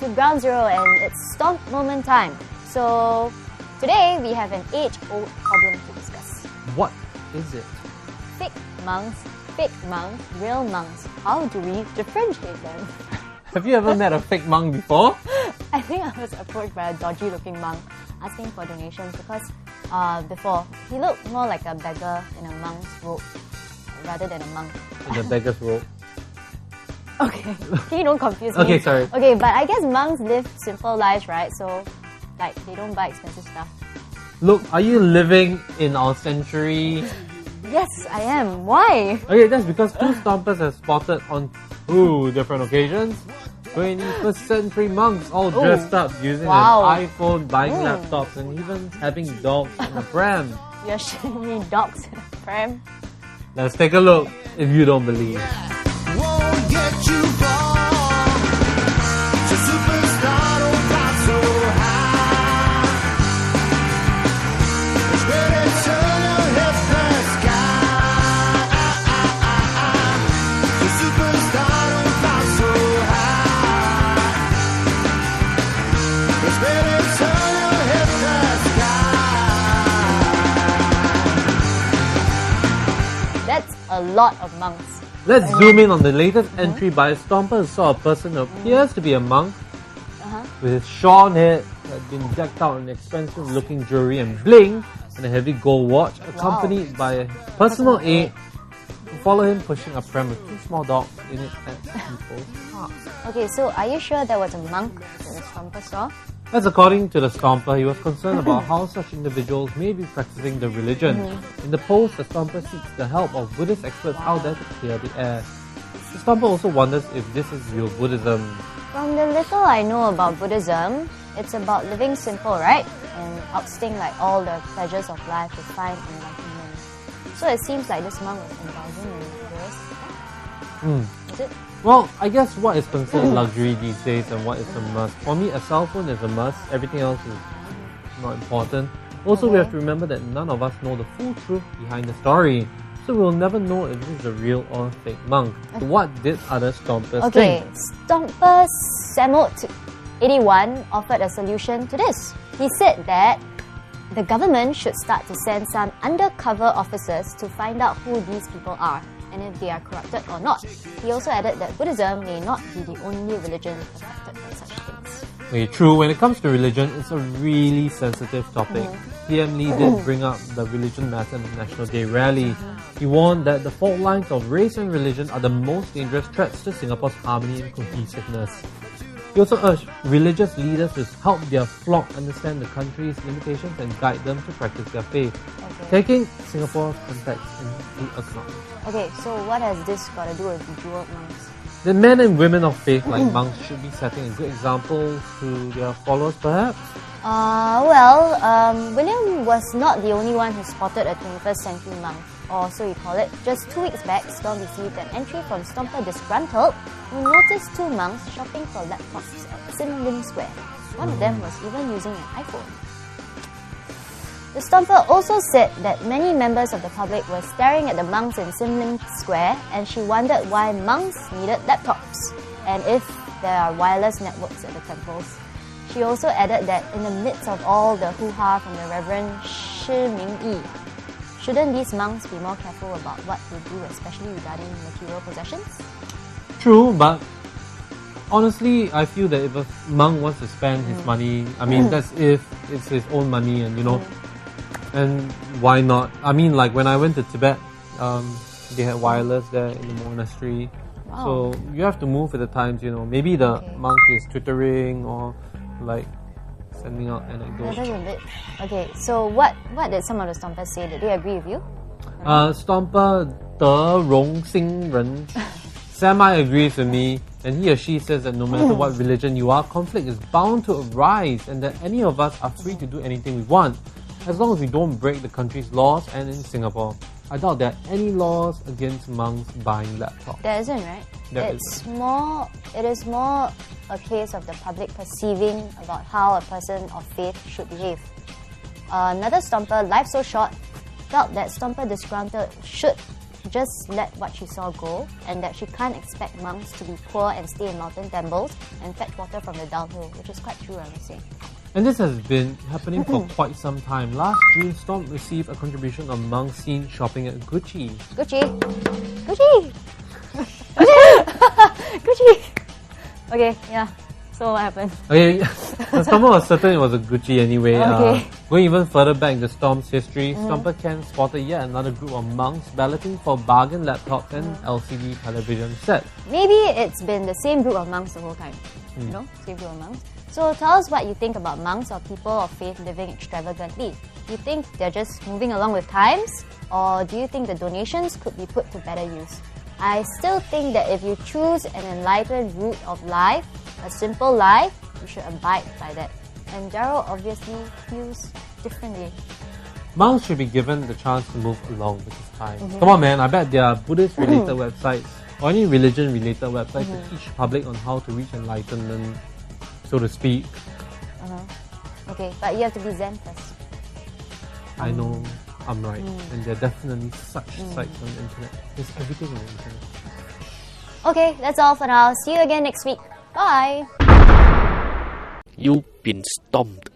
to Ground Zero and it's Stomp Moment time. So today we have an age-old problem to discuss. What is it? Fake monks, real monks. How do we differentiate them? Have you ever met a fake monk before? I think I was approached by a dodgy-looking monk asking for donations because before he looked more like a beggar in a monk's robe rather than a monk. In a beggar's robe. Okay, you don't confuse me. Okay, sorry. Okay, but I guess monks live simple lives, right? So, like, they don't buy expensive stuff. Look, are you living in our century? Yes, I am. Why? Okay, that's because two stompers have spotted on two different occasions 21st century monks all dressed up using an iPhone, buying laptops, and even having dogs in a pram. You're showing me dogs in a pram? Let's take a look if you don't believe. Won't get you far. So superstar don't fly so high. It's better turn your head to the sky. So superstar don't fly so high. It's better turn your head to the sky. That's a lot of monks. Let's zoom in on the latest entry by a stomper who saw a person who appears to be a monk with his shorn head that had been decked out in expensive looking jewelry and bling and a heavy gold watch accompanied by a personal aide who followed him pushing a pram with two small dogs in it at people's parks. Okay, so are you sure there was a monk that the stomper saw? As according to the stomper, he was concerned about how such individuals may be practicing the religion. In the post, the stomper seeks the help of Buddhist experts out there to clear the air. The stomper also wonders if this is real Buddhism. From the little I know about Buddhism, it's about living simple, right? And ousting like all the pleasures of life to find enlightenment. So it seems like this monk was indulging in this. Is it? Well, I guess what is considered luxury these days and what is a must. For me, a cell phone is a must. Everything else is not important. Also, we have to remember that none of us know the full truth behind the story. So we'll never know if this is a real or fake monk. What did other stompers think? Stomper Samot 81 offered a solution to this. He said that the government should start to send some undercover officers to find out who these people are and if they are corrupted or not. He also added that Buddhism may not be the only religion affected by such things. Okay, true. When it comes to religion, it's a really sensitive topic. PM Lee did bring up the religion matter in the National Day rally. He warned that the fault lines of race and religion are the most dangerous threats to Singapore's harmony and cohesiveness. He also urged religious leaders to help their flock understand the country's limitations and guide them to practice their faith, taking Singapore's context into account. Okay, so what has this got to do with bejewelled monks? The men and women of faith like monks should be setting a good example to their followers, perhaps? William was not the only one who spotted a 21st century monk, or so you call it. Just 2 weeks back, Storm received an entry from Stomper Disgruntled, who noticed 2 monks shopping for laptops at Sim Lim Square. One of them was even using an iPhone. The Stomper also said that many members of the public were staring at the monks in Sim Lim Square, and she wondered why monks needed laptops and if there are wireless networks at the temples. She also added that in the midst of all the hoo-ha from the Reverend Shi Ming-yi, shouldn't these monks be more careful about what they do, especially regarding material possessions? True, but honestly, I feel that if a monk wants to spend his money, I mean, that's if it's his own money and, you know, and why not? I mean, like when I went to Tibet, they had wireless there in the monastery. So you have to move with the times, you know. Maybe the monk is tutoring or like sending out anecdotes. That is a bit... Okay, so what did some of the Stompers say? Did they agree with you? Stomper De Rong Xing Ren semi-agrees with me, and he or she says that no matter what religion you are, conflict is bound to arise and that any of us are free to do anything we want, as long as we don't break the country's laws. And in Singapore, I doubt there are any laws against monks buying laptops. There isn't, right? It is more a case of the public perceiving about how a person of faith should behave. Another Stomper, Life So Short, felt that Stomper Disgruntled should just let what she saw go, and that she can't expect monks to be poor and stay in mountain temples and fetch water from the downhill, which is quite true, I must say. And this has been happening for quite some time. Last June, Stomp received a contribution of monks seen shopping at Gucci. Gucci! Gucci! Gucci! Okay, yeah. So what happened? Okay, the Stomper was certain it was a Gucci anyway. Okay. Going even further back in the Stomp's history, Stomper Ken spotted yet another group of monks balloting for bargain laptops and LCD television sets. Maybe it's been the same group of monks the whole time. You know? Same group of monks. So tell us what you think about monks or people of faith living extravagantly. Do you think they're just moving along with times? Or do you think the donations could be put to better use? I still think that if you choose an enlightened route of life, a simple life, you should abide by that. And Daryl obviously feels differently. Monks should be given the chance to move along with this time. Come on man, I bet there are Buddhist-related websites or any religion-related websites to teach public on how to reach enlightenment, so to speak. Okay, but you have to be Zen first. I know I'm right, and there are definitely such sites on the internet. There's everything on the internet. Okay, that's all for now. See you again next week. Bye! You've been stomped.